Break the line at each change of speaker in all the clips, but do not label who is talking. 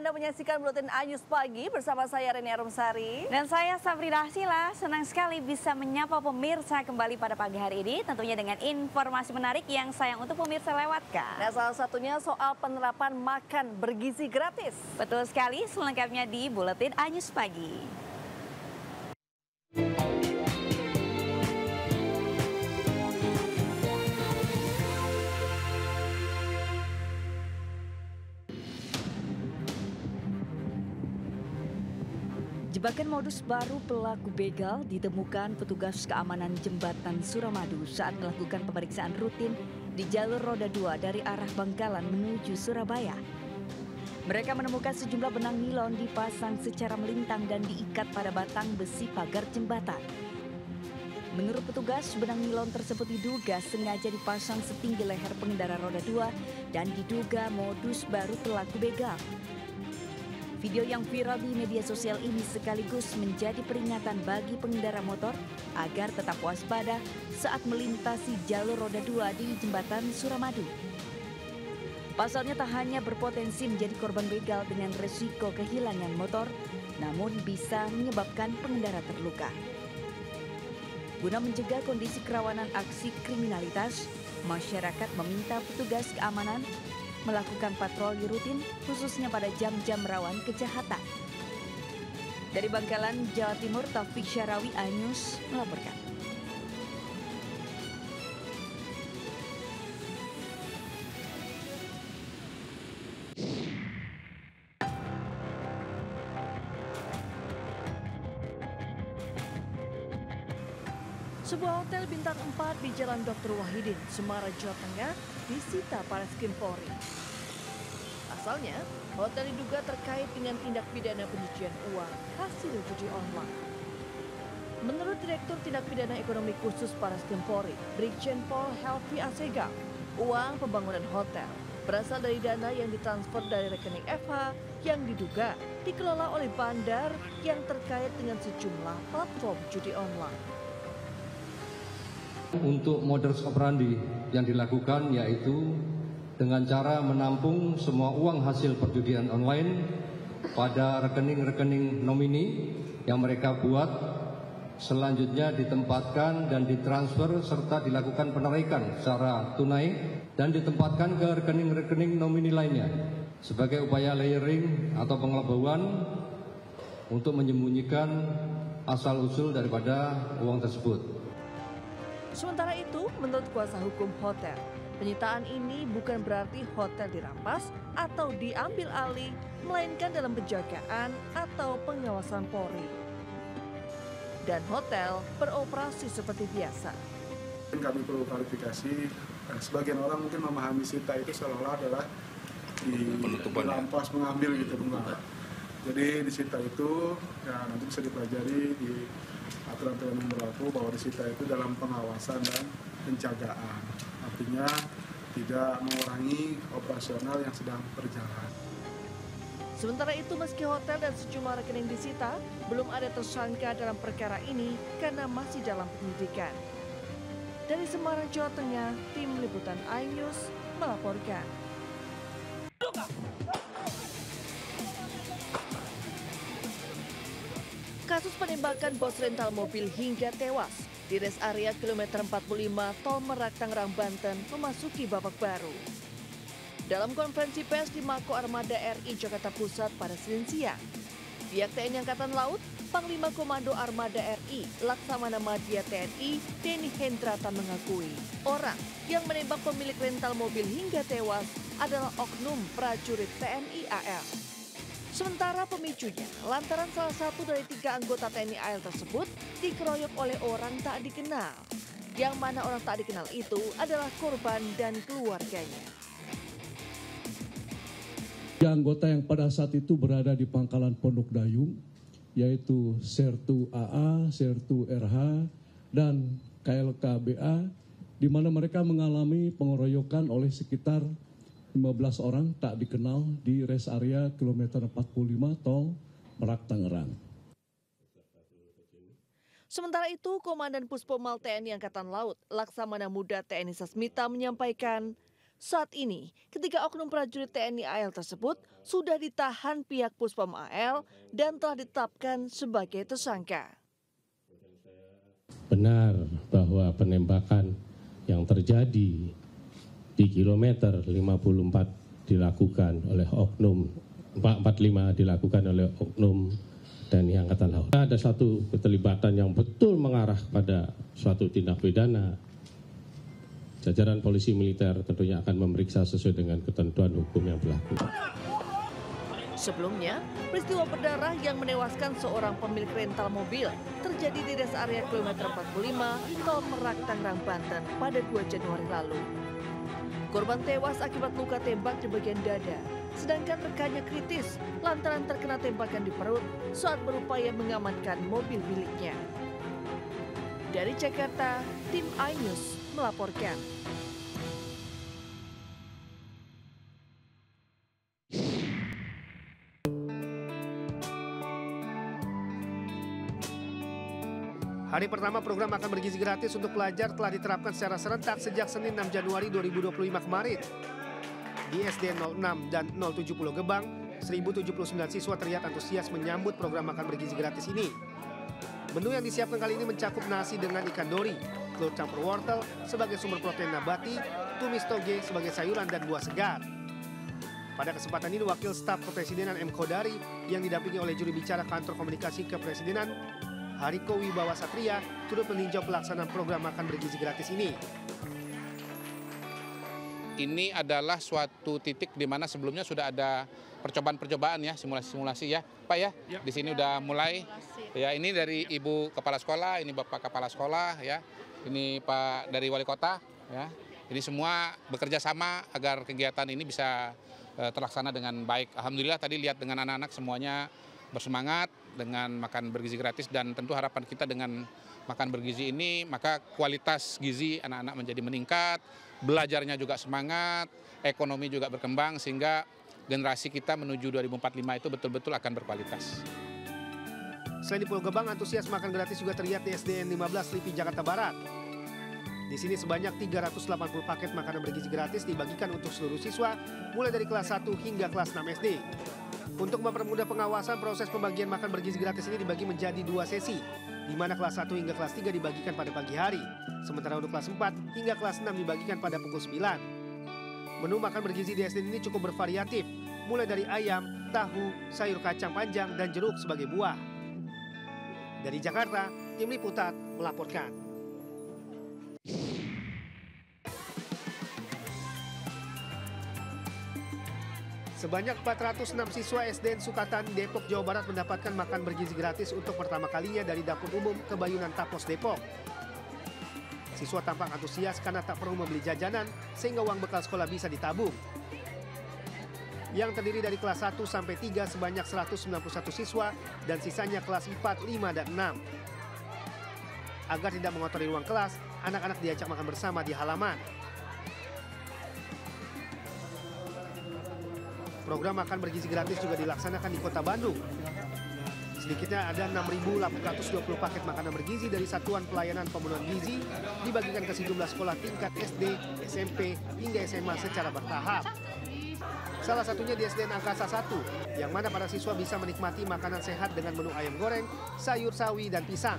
Anda menyaksikan Buletin Anyus Pagi bersama saya Reni Arumsari.
Dan saya Sabrina Sila, senang sekali bisa menyapa pemirsa kembali pada pagi hari ini. Tentunya dengan informasi menarik yang sayang untuk pemirsa lewatkan.
Nah, salah satunya soal penerapan makan bergizi gratis.
Betul sekali, selengkapnya di Buletin Anyus Pagi. Jebakan modus baru pelaku begal ditemukan petugas keamanan jembatan Suramadu saat melakukan pemeriksaan rutin di jalur roda 2 dari arah Bangkalan menuju Surabaya. Mereka menemukan sejumlah benang nilon dipasang secara melintang dan diikat pada batang besi pagar jembatan. Menurut petugas, benang nilon tersebut diduga sengaja dipasang setinggi leher pengendara roda 2 dan diduga modus baru pelaku begal. Video yang viral di media sosial ini sekaligus menjadi peringatan bagi pengendara motor agar tetap waspada saat melintasi jalur roda 2 di jembatan Suramadu. Pasalnya tak hanya berpotensi menjadi korban begal dengan resiko kehilangan motor, namun bisa menyebabkan pengendara terluka. Guna mencegah kondisi kerawanan aksi kriminalitas, masyarakat meminta petugas keamanan melakukan patroli rutin khususnya pada jam-jam rawan kejahatan. Dari Bangkalan, Jawa Timur, Taufik Syarawi, Anyus melaporkan.
Sebuah hotel bintang 4 di Jalan Dr. Wahidin, Semarang, Jawa Tengah disita Barreskrim Polri. Asalnya, hotel diduga terkait dengan tindak pidana pencucian uang hasil judi online. Menurut Direktur Tindak Pidana Ekonomi Khusus Barreskrim Polri, Brigjen Pol Helvi Asegaf, uang pembangunan hotel berasal dari dana yang ditransfer dari rekening FH yang diduga dikelola oleh bandar yang terkait dengan sejumlah platform judi online.
Untuk modus operandi yang dilakukan yaitu dengan cara menampung semua uang hasil perjudian online pada rekening-rekening nomini yang mereka buat, selanjutnya ditempatkan dan ditransfer serta dilakukan penarikan secara tunai dan ditempatkan ke rekening-rekening nomini lainnya sebagai upaya layering atau pengelabauan untuk menyembunyikan asal-usul daripada uang tersebut.
Sementara itu, menurut kuasa hukum hotel, penyitaan ini bukan berarti hotel dirampas atau diambil alih, melainkan dalam penjagaan atau pengawasan Polri. Dan hotel beroperasi seperti biasa.
Kami perlu klarifikasi, sebagian orang mungkin memahami sita itu seolah-olah adalah dirampas, mengambil gitu. Jadi disita itu ya nanti bisa dipelajari di aturan-aturan yang berlaku bahwa disita itu dalam pengawasan dan penjagaan. Artinya tidak mengurangi operasional yang sedang berjalan.
Sementara itu meski hotel dan sejumlah rekening disita, belum ada tersangka dalam perkara ini karena masih dalam penyidikan. Dari Semarang, Jawa Tengah, Tim Liputan iNews melaporkan. Kasus penembakan bos rental mobil hingga tewas di res area kilometer 45 Tol Merak Tangerang, Banten memasuki babak baru. Dalam konferensi pers di Mako Armada RI Jakarta Pusat pada Senin siang, pihak TNI Angkatan Laut, Panglima Komando Armada RI, Laksamana Madya TNI, Denny Hendrata mengakui orang yang menembak pemilik rental mobil hingga tewas adalah oknum prajurit TNI AL. Sementara pemicunya lantaran salah satu dari 3 anggota TNI AL tersebut dikeroyok oleh orang tak dikenal. Yang mana orang tak dikenal itu adalah korban dan keluarganya.
Anggota yang pada saat itu berada di pangkalan Pondok Dayung, yaitu Sertu AA, Sertu RH, dan KLKBA, di mana mereka mengalami pengeroyokan oleh sekitar 15 orang tak dikenal di res area kilometer 45 Tol Merak Tangerang.
Sementara itu, Komandan Puspomal TNI Angkatan Laut, Laksamana Muda TNI Sasmita menyampaikan, Saat ini, ketiga oknum prajurit TNI AL tersebut sudah ditahan pihak Puspom AL dan telah ditetapkan sebagai tersangka.
Benar bahwa penembakan yang terjadi di kilometer 54 dilakukan oleh oknum 445 dilakukan oleh oknum TNI Angkatan Laut. Ada satu keterlibatan yang betul mengarah pada suatu tindak pidana. Jajaran polisi militer tentunya akan memeriksa sesuai dengan ketentuan hukum yang berlaku.
Sebelumnya, peristiwa berdarah yang menewaskan seorang pemilik rental mobil terjadi di rest area kilometer 45 Tol Merak Tangerang, Banten pada 2 Januari lalu. Korban tewas akibat luka tembak di bagian dada, sedangkan rekannya kritis lantaran terkena tembakan di perut saat berupaya mengamankan mobil miliknya. Dari Jakarta, tim iNews melaporkan.
Hari pertama program makan bergizi gratis untuk pelajar telah diterapkan secara serentak sejak Senin 6 Januari 2025 kemarin. Di SD 06 dan 070 Gebang, 1079 siswa terlihat antusias menyambut program makan bergizi gratis ini. Menu yang disiapkan kali ini mencakup nasi dengan ikan dori, telur campur wortel sebagai sumber protein nabati, tumis toge sebagai sayuran dan buah segar. Pada kesempatan ini, Wakil Staf Kepresidenan M. Kodari yang didampingi oleh juri bicara Kantor Komunikasi Kepresidenan, Hariko Wibawa Satria, turut meninjau pelaksanaan program makan bergizi gratis ini.
Ini adalah suatu titik di mana sebelumnya sudah ada percobaan-percobaan ya, simulasi-simulasi ya, Pak ya. Di sini udah mulai. Ya, ini dari Ibu Kepala Sekolah, ini Bapak Kepala Sekolah ya. Ini Pak dari Wali Kota ya. Jadi semua bekerja sama agar kegiatan ini bisa terlaksana dengan baik. Alhamdulillah tadi lihat dengan anak-anak semuanya bersemangat dengan makan bergizi gratis, dan tentu harapan kita dengan makan bergizi ini maka kualitas gizi anak-anak menjadi meningkat, belajarnya juga semangat, ekonomi juga berkembang sehingga generasi kita menuju 2045 itu betul-betul akan berkualitas.
Selain di Pulau Gebang, antusias makan gratis juga terlihat di SDN 15 Lipi, Jakarta Barat. Di sini sebanyak 380 paket makanan bergizi gratis dibagikan untuk seluruh siswa mulai dari kelas 1 hingga kelas 6 SD. Untuk mempermudah pengawasan, proses pembagian makan bergizi gratis ini dibagi menjadi 2 sesi, di mana kelas 1 hingga kelas 3 dibagikan pada pagi hari, sementara untuk kelas 4 hingga kelas 6 dibagikan pada pukul 9. Menu makan bergizi di SD ini cukup bervariatif, mulai dari ayam, tahu, sayur kacang panjang, dan jeruk sebagai buah. Dari Jakarta, tim liputan melaporkan. Sebanyak 406 siswa SDN Sukatani, Depok, Jawa Barat mendapatkan makan bergizi gratis untuk pertama kalinya dari Dapur Umum Kebayunan Tapos, Depok. Siswa tampak antusias karena tak perlu membeli jajanan sehingga uang bekal sekolah bisa ditabung. Yang terdiri dari kelas 1 sampai 3 sebanyak 191 siswa dan sisanya kelas 4, 5, dan 6. Agar tidak mengotori ruang kelas, anak-anak diajak makan bersama di halaman. Program makan bergizi gratis juga dilaksanakan di Kota Bandung. Sedikitnya ada 6.820 paket makanan bergizi dari Satuan Pelayanan Pemenuhan Gizi dibagikan ke sejumlah sekolah tingkat SD, SMP, hingga SMA secara bertahap. Salah satunya di SDN Angkasa 1, yang mana para siswa bisa menikmati makanan sehat dengan menu ayam goreng, sayur sawi, dan pisang.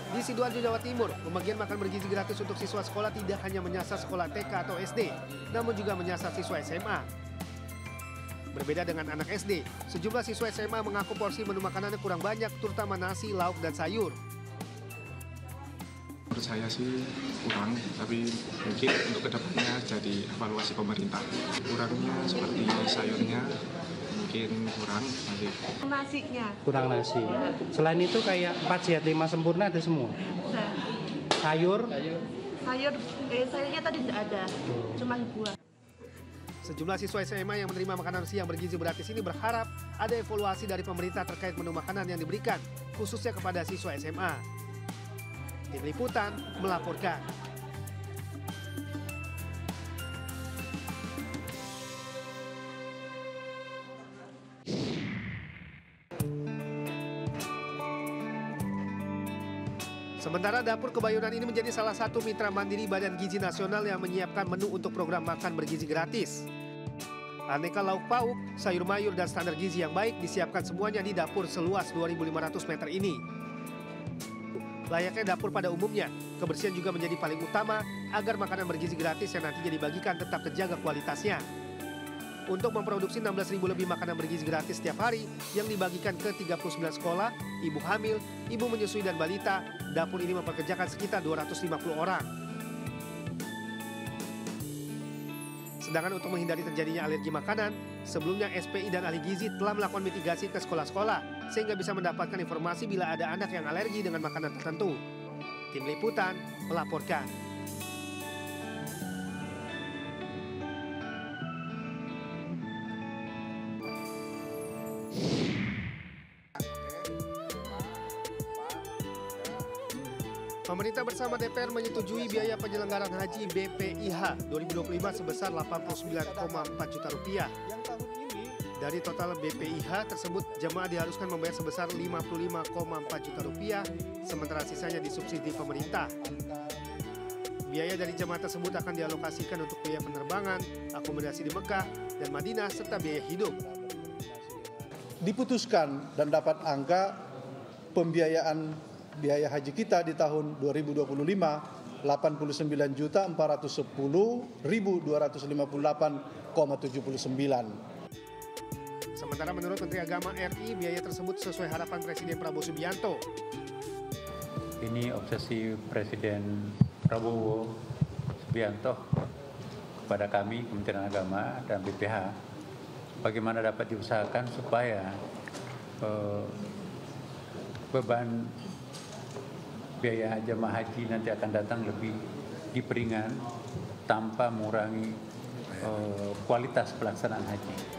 Di Sidoarjo, Jawa Timur, pembagian makan bergizi gratis untuk siswa sekolah tidak hanya menyasar sekolah TK atau SD, namun juga menyasar siswa SMA. Berbeda dengan anak SD, sejumlah siswa SMA mengaku porsi menu makanannya kurang banyak, terutama nasi, lauk, dan sayur.
Menurut saya sih kurang, tapi mungkin untuk kedepannya jadi evaluasi pemerintah. Kurangnya seperti sayurnya mungkin kurang nanti.
Nasinya
kurang nasi. Selain itu kayak 4 sehat 5 sempurna ada semua.
Sayurnya tadi tidak ada, cuma buah.
Sejumlah siswa SMA yang menerima makanan siang bergizi gratis ini berharap ada evaluasi dari pemerintah terkait menu makanan yang diberikan, khususnya kepada siswa SMA. Tim Liputan melaporkan. Sementara Dapur Kebayoran ini menjadi salah satu mitra mandiri Badan Gizi Nasional yang menyiapkan menu untuk program makan bergizi gratis. Aneka lauk pauk, sayur mayur, dan standar gizi yang baik disiapkan semuanya di dapur seluas 2.500 meter ini. Layaknya dapur pada umumnya, kebersihan juga menjadi paling utama agar makanan bergizi gratis yang nantinya dibagikan tetap terjaga kualitasnya. Untuk memproduksi 16.000 lebih makanan bergizi gratis setiap hari yang dibagikan ke 39 sekolah, ibu hamil, ibu menyusui dan balita, dapur ini mempekerjakan sekitar 250 orang. Sedangkan untuk menghindari terjadinya alergi makanan, sebelumnya SPI dan ahli gizi telah melakukan mitigasi ke sekolah-sekolah sehingga bisa mendapatkan informasi bila ada anak yang alergi dengan makanan tertentu. Tim Liputan melaporkan. Pemerintah bersama DPR menyetujui biaya penyelenggaraan haji BPIH 2025 sebesar 89,4 juta rupiah. Dari total BPIH tersebut, jemaah diharuskan membayar sebesar 55,4 juta rupiah, sementara sisanya disubsidi pemerintah. Biaya dari jemaah tersebut akan dialokasikan untuk biaya penerbangan, akomodasi di Mekah dan Madinah, serta biaya hidup.
Diputuskan dan dapat angka pembiayaan biaya haji kita di tahun 2025 89.410.258,79.
Sementara menurut Menteri Agama RI, biaya tersebut sesuai harapan Presiden Prabowo Subianto.
Ini obsesi Presiden Prabowo Subianto kepada kami, Kementerian Agama dan BPH, bagaimana dapat diusahakan supaya beban biaya jemaah haji nanti akan datang lebih diperingan tanpa mengurangi kualitas pelaksanaan haji.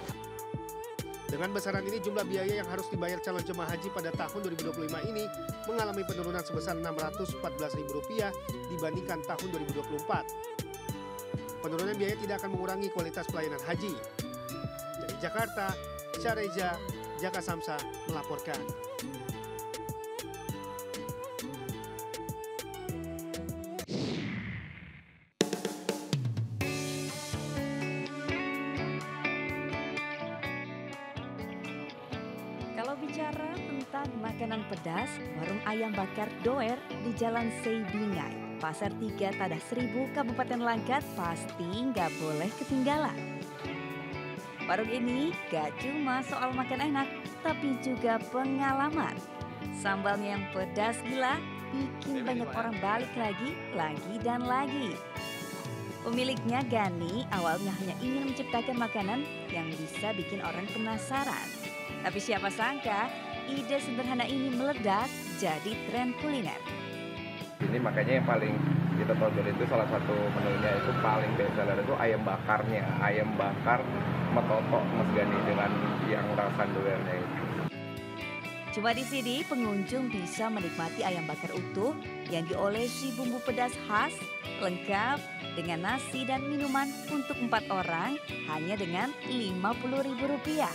Dengan besaran ini, jumlah biaya yang harus dibayar calon jemaah haji pada tahun 2025 ini mengalami penurunan sebesar Rp614.000 dibandingkan tahun 2024. Penurunan biaya tidak akan mengurangi kualitas pelayanan haji. Dari Jakarta, Syareza, Jaka Samsa melaporkan.
Kalau bicara tentang makanan pedas, warung ayam bakar Doer di Jalan Seibingai, Pasar 3, Tadah Seribu, Kabupaten Langkat pasti nggak boleh ketinggalan. Warung ini gak cuma soal makan enak, tapi juga pengalaman. Sambalnya yang pedas gila, bikin banyak orang balik lagi dan lagi. Pemiliknya, Gani, awalnya hanya ingin menciptakan makanan yang bisa bikin orang penasaran. Tapi siapa sangka, ide sederhana ini meledak jadi tren kuliner.
Ini makanya yang paling kita tonton itu salah satu menunya itu paling bestseller itu ayam bakarnya. Ayam bakar metotok Mas Gani dengan yang rasa doernya itu.
Cuma di sini pengunjung bisa menikmati ayam bakar utuh yang diolesi bumbu pedas khas, lengkap dengan nasi dan minuman untuk 4 orang hanya dengan Rp50.000.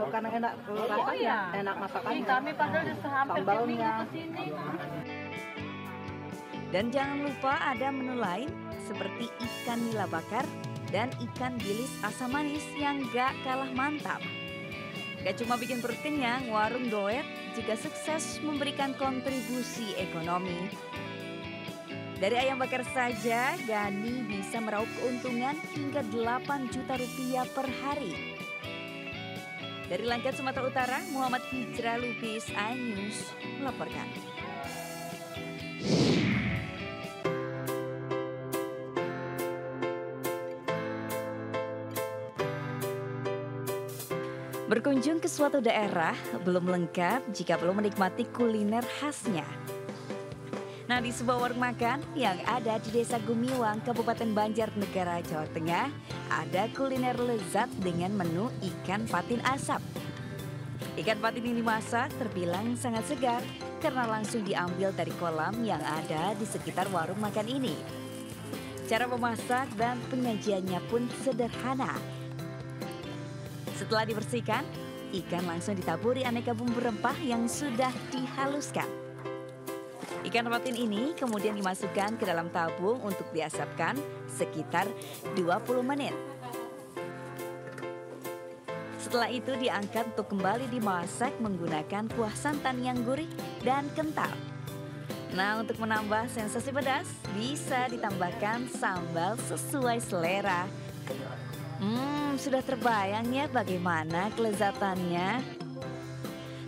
Karena enak rasanya, enak masakannya, kami padahal sambalnya.
Dan jangan lupa ada menu lain seperti ikan nila bakar dan ikan bilis asam manis yang gak kalah mantap. Gak cuma bikin perut kenyang, warung Doer juga sukses memberikan kontribusi ekonomi. Dari ayam bakar saja, Gani bisa meraup keuntungan hingga Rp8 juta per hari. Dari Langkat, Sumatera Utara, Muhammad Hijrah Lubis, iNews melaporkan. Berkunjung ke suatu daerah belum lengkap jika belum menikmati kuliner khasnya. Nah, di sebuah warung makan yang ada di Desa Gumiwang, Kabupaten Banjarnegara, Jawa Tengah, ada kuliner lezat dengan menu ikan patin asap. Ikan patin ini dimasak terbilang sangat segar karena langsung diambil dari kolam yang ada di sekitar warung makan ini. Cara memasak dan penyajiannya pun sederhana. Setelah dibersihkan, ikan langsung ditaburi aneka bumbu rempah yang sudah dihaluskan. Ikan patin ini kemudian dimasukkan ke dalam tabung untuk diasapkan sekitar 20 menit. Setelah itu diangkat untuk kembali dimasak menggunakan kuah santan yang gurih dan kental. Nah, untuk menambah sensasi pedas, bisa ditambahkan sambal sesuai selera. Sudah terbayang ya bagaimana kelezatannya?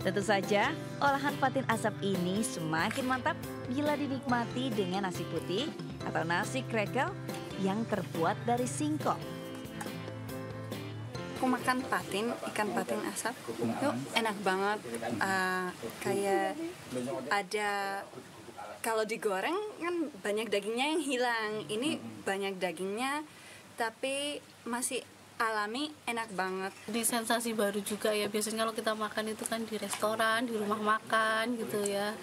Tentu saja, olahan patin asap ini semakin mantap bila dinikmati dengan nasi putih atau nasi krekel yang terbuat dari singkong.
Aku makan ikan patin asap, itu enak banget. Kayak ada, kalau digoreng kan banyak dagingnya yang hilang. Ini banyak dagingnya, tapi masih alami, enak banget.
Ini sensasi baru juga ya, biasanya kalau kita makan itu kan di restoran, di rumah makan gitu ya.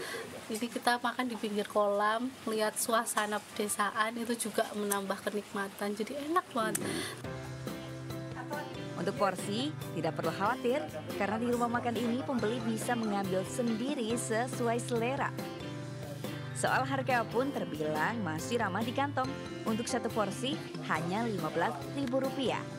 Ini kita makan di pinggir kolam, lihat suasana pedesaan, itu juga menambah kenikmatan, jadi enak banget.
Untuk porsi, tidak perlu khawatir karena di rumah makan ini pembeli bisa mengambil sendiri sesuai selera. Soal harga pun terbilang masih ramah di kantong. Untuk satu porsi hanya Rp15.000.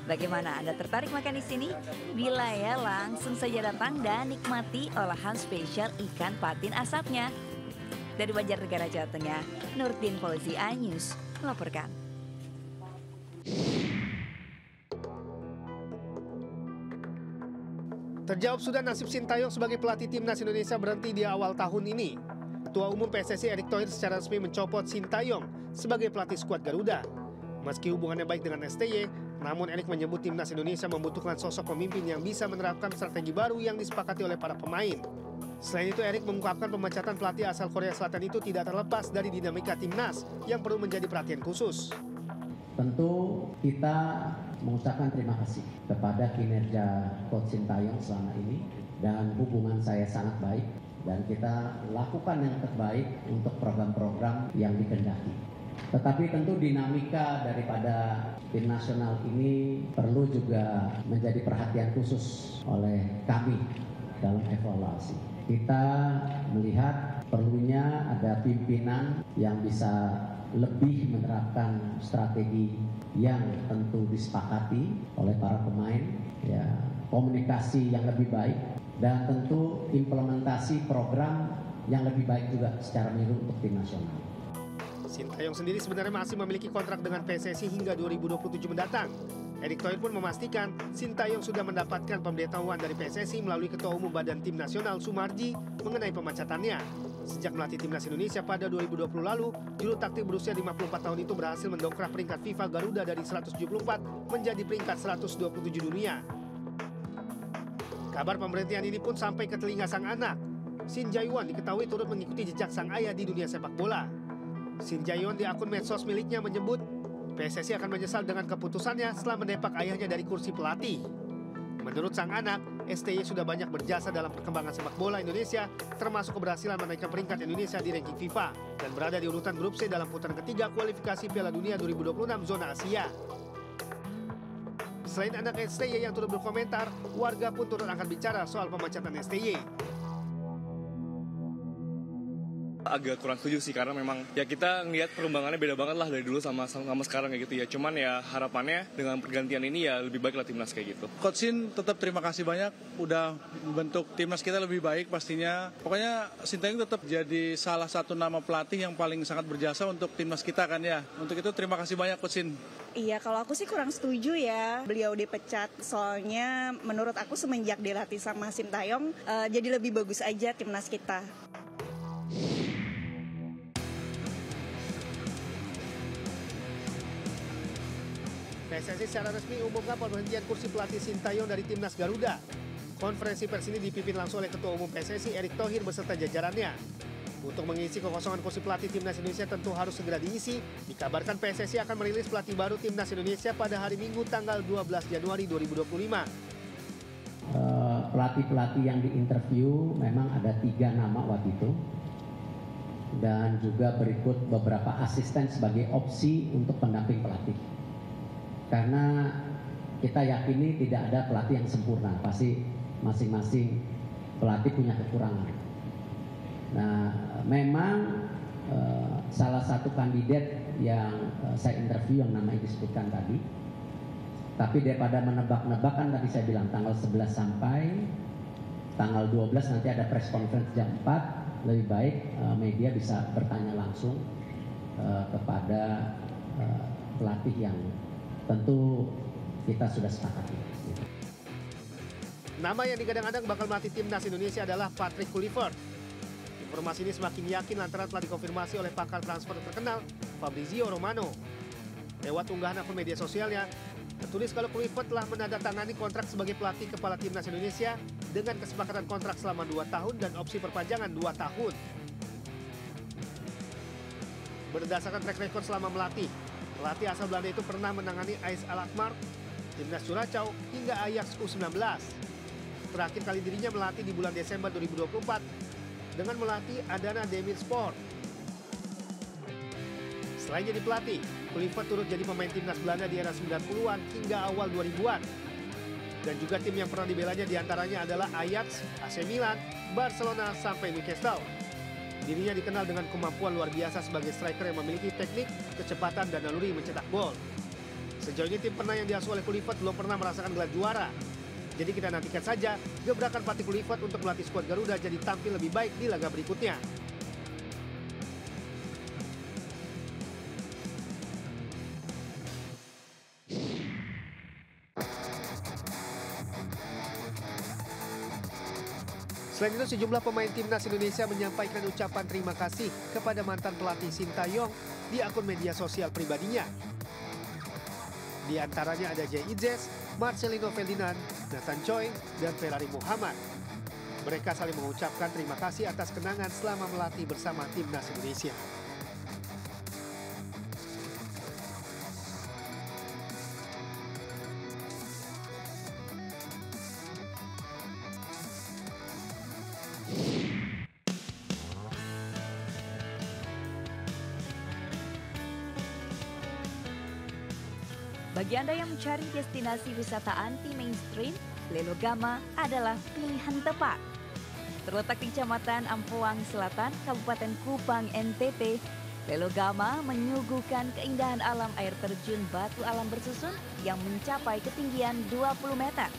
Bagaimana Anda tertarik makan di sini? Bila ya, langsung saja datang dan nikmati olahan spesial ikan patin asapnya. Dari Banjarnegara, Jawa Tengah, Nurdin Fauzi, iNews melaporkan.
Terjawab sudah nasib Sintayong sebagai pelatih timnas Indonesia berhenti di awal tahun ini. Ketua Umum PSSI Erick Thohir secara resmi mencopot Sintayong sebagai pelatih skuad Garuda. Meski hubungannya baik dengan STY, namun Erick menyebut timnas Indonesia membutuhkan sosok pemimpin yang bisa menerapkan strategi baru yang disepakati oleh para pemain. Selain itu, Erick mengungkapkan pemecatan pelatih asal Korea Selatan itu tidak terlepas dari dinamika timnas yang perlu menjadi perhatian khusus.
Tentu kita mengucapkan terima kasih kepada kinerja Coach Sintayong selama ini, dan hubungan saya sangat baik, dan kita lakukan yang terbaik untuk program-program yang dikehendaki. Tetapi tentu dinamika daripada tim nasional ini perlu juga menjadi perhatian khusus oleh kami dalam evaluasi. Kita melihat perlunya ada pimpinan yang bisa lebih menerapkan strategi yang tentu disepakati oleh para pemain, ya, komunikasi yang lebih baik, dan tentu implementasi program yang lebih baik juga secara menyeluruh untuk tim nasional.
Sintayong sendiri sebenarnya masih memiliki kontrak dengan PSSI hingga 2027 mendatang. Erick Thohir pun memastikan Sintayong sudah mendapatkan pemberitahuan dari PSSI melalui Ketua Umum Badan Tim Nasional Sumarji mengenai pemecatannya. Sejak melatih timnas Indonesia pada 2020 lalu, juru taktik berusia 54 tahun itu berhasil mendongkrak peringkat FIFA Garuda dari 174 menjadi peringkat 127 dunia. Kabar pemberhentian ini pun sampai ke telinga sang anak. Shin Jae-won diketahui turut mengikuti jejak sang ayah di dunia sepak bola. Shin Jae-won di akun medsos miliknya menyebut PSSI akan menyesal dengan keputusannya setelah mendepak ayahnya dari kursi pelatih. Menurut sang anak, STY sudah banyak berjasa dalam perkembangan sepak bola Indonesia, termasuk keberhasilan menaikkan peringkat Indonesia di ranking FIFA dan berada di urutan grup C dalam putaran ketiga kualifikasi Piala Dunia 2026 zona Asia. Selain anak STY yang turut berkomentar, warga pun turut angkat bicara soal pemecatan STY.
Agak kurang setuju sih, karena memang ya kita ngelihat perkembangannya beda banget lah dari dulu sama sekarang kayak gitu ya. Cuman ya harapannya dengan pergantian ini ya lebih baik lah timnas kayak gitu.
Coach Shin tetap terima kasih banyak udah membentuk timnas kita lebih baik pastinya. Pokoknya Sintayong tetap jadi salah satu nama pelatih yang paling sangat berjasa untuk timnas kita kan ya. Untuk itu terima kasih banyak Coach Shin.
Iya, kalau aku sih kurang setuju ya beliau dipecat. Soalnya menurut aku semenjak dilatih sama Sintayong jadi lebih bagus aja timnas kita.
PSSI secara resmi umumkan pemberhentian kursi pelatih Sintayong dari timnas Garuda. Konferensi pers ini dipimpin langsung oleh Ketua Umum PSSI Erick Thohir beserta jajarannya. Untuk mengisi kekosongan kursi pelatih timnas Indonesia tentu harus segera diisi. Dikabarkan PSSI akan merilis pelatih baru timnas Indonesia pada hari Minggu tanggal 12 Januari 2025.
Pelatih-pelatih yang diinterview memang ada 3 nama waktu itu. Dan juga berikut beberapa asisten sebagai opsi untuk pendamping pelatih. Karena kita yakini tidak ada pelatih yang sempurna, pasti masing-masing pelatih punya kekurangan. Nah, memang salah satu kandidat yang saya interview yang namanya disebutkan tadi, tapi daripada menebak-nebak kan tadi saya bilang tanggal 11 sampai tanggal 12 nanti ada press conference jam 4, lebih baik media bisa bertanya langsung kepada pelatih yang tentu kita sudah sepakati.
Nama yang digadang-gadang bakal melatih timnas Indonesia adalah Patrick Kluivert. Informasi ini semakin yakin lantaran telah dikonfirmasi oleh pakar transfer terkenal Fabrizio Romano. Lewat unggahan akun media sosialnya, tertulis kalau Kluivert telah menandatangani kontrak sebagai pelatih kepala timnas Indonesia dengan kesepakatan kontrak selama 2 tahun dan opsi perpanjangan 2 tahun. Berdasarkan track record selama melatih, pelatih asal Belanda itu pernah menangani AS Alkmaar, timnas Curaçao hingga Ajax U19. Terakhir kali dirinya melatih di bulan Desember 2024 dengan melatih Adana Demirspor. Selain jadi pelatih, Kluivert turut jadi pemain timnas Belanda di era 90-an hingga awal 2000-an. Dan juga tim yang pernah dibelanya diantaranya adalah Ajax, AC Milan, Barcelona, sampai Newcastle. Dirinya dikenal dengan kemampuan luar biasa sebagai striker yang memiliki teknik, kecepatan, dan naluri mencetak gol. Sejauh ini tim pernah yang diasuh oleh Kluivert belum pernah merasakan gelar juara. Jadi kita nantikan saja gebrakan pelatih Kluivert untuk melatih skuad Garuda jadi tampil lebih baik di laga berikutnya. Selain itu, sejumlah pemain timnas Indonesia menyampaikan ucapan terima kasih kepada mantan pelatih Sintayong di akun media sosial pribadinya. Di antaranya ada Jay Idzes, Marcelino Ferdinand, Nathan Choi, dan Ferrari Muhammad. Mereka saling mengucapkan terima kasih atas kenangan selama melatih bersama timnas Indonesia.
Bagi Anda yang mencari destinasi wisata anti-mainstream, Lelogama adalah pilihan tepat. Terletak di Kecamatan Ampoang Selatan, Kabupaten Kupang, NTT, Lelogama menyuguhkan keindahan alam air terjun batu alam bersusun yang mencapai ketinggian 20 meter.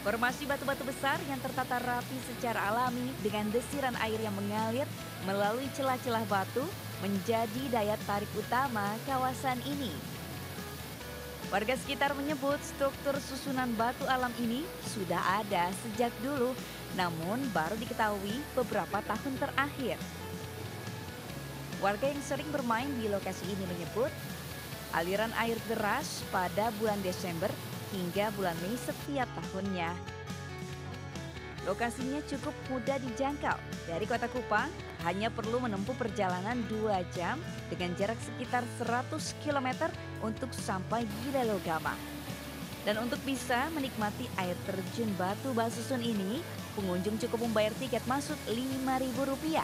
Formasi batu-batu besar yang tertata rapi secara alami dengan desiran air yang mengalir melalui celah-celah batu menjadi daya tarik utama kawasan ini. Warga sekitar menyebut struktur susunan batu alam ini sudah ada sejak dulu, namun baru diketahui beberapa tahun terakhir. Warga yang sering bermain di lokasi ini menyebut aliran air deras pada bulan Desember hingga bulan Mei setiap tahunnya. Lokasinya cukup mudah dijangkau. Dari kota Kupang, hanya perlu menempuh perjalanan 2 jam dengan jarak sekitar 100 km untuk sampai di Lelogama. Dan untuk bisa menikmati air terjun batu basusun ini, pengunjung cukup membayar tiket masuk Rp5.000.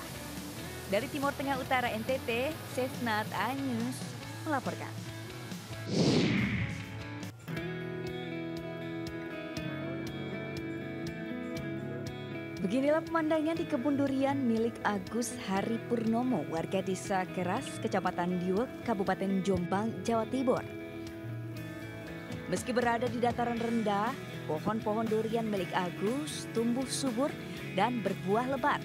Dari Timur Tengah Utara NTT, Sefnat Anyus melaporkan. Beginilah pemandangan di kebun durian milik Agus Hari Purnomo, warga desa Keras, Kecamatan Diwek, Kabupaten Jombang, Jawa Timur. Meski berada di dataran rendah, pohon-pohon durian milik Agus tumbuh subur dan berbuah lebat.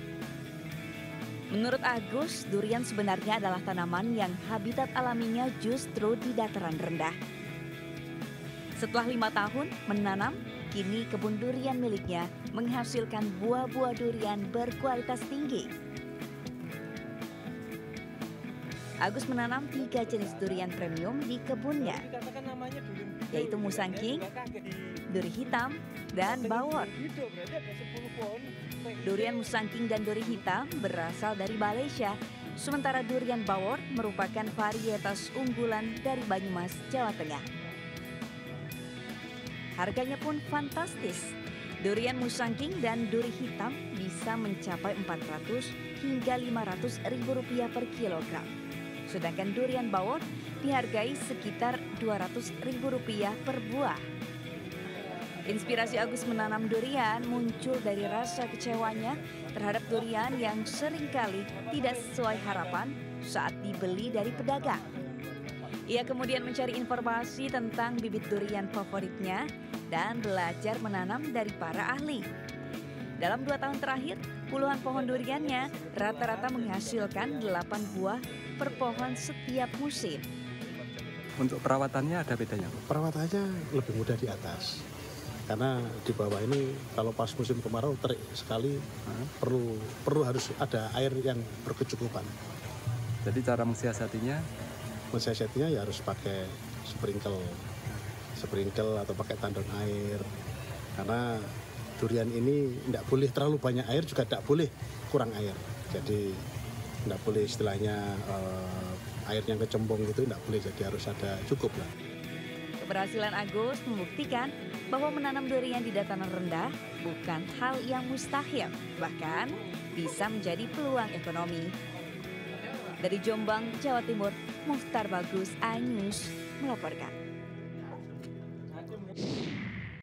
Menurut Agus, durian sebenarnya adalah tanaman yang habitat alaminya justru di dataran rendah. Setelah 5 tahun menanam, kini kebun durian miliknya menghasilkan buah-buah durian berkualitas tinggi. Agus menanam 3 jenis durian premium di kebunnya, yaitu musangking, duri hitam, dan bawor. Durian musangking dan duri hitam berasal dari Malaysia, sementara durian bawor merupakan varietas unggulan dari Banyumas, Jawa Tengah. Harganya pun fantastis. Durian musangking dan duri hitam bisa mencapai Rp400 hingga Rp500.000 per kilogram. Sedangkan durian bawor dihargai sekitar Rp200.000 per buah. Inspirasi Agus menanam durian muncul dari rasa kecewanya terhadap durian yang seringkali tidak sesuai harapan saat dibeli dari pedagang. Ia kemudian mencari informasi tentang bibit durian favoritnya dan belajar menanam dari para ahli. Dalam 2 tahun terakhir, puluhan pohon duriannya rata-rata menghasilkan 8 buah per pohon setiap musim.
Untuk perawatannya ada bedanya?
Perawatannya lebih mudah di atas. Karena di bawah ini kalau pas musim kemarau terik sekali, perlu harus ada air yang berkecukupan.
Jadi cara mensiasatinya?
Mensiasatinya ya harus pakai sprinkle atau pakai tandon air. Karena durian ini tidak boleh terlalu banyak air, juga tidak boleh kurang air. Jadi tidak boleh istilahnya air yang kecembung gitu, tidak boleh, jadi harus ada cukup lah.
Keberhasilan Agus membuktikan bahwa menanam durian di dataran rendah bukan hal yang mustahil, bahkan bisa menjadi peluang ekonomi. Dari Jombang, Jawa Timur, Muhtar Bagus, iNews melaporkan.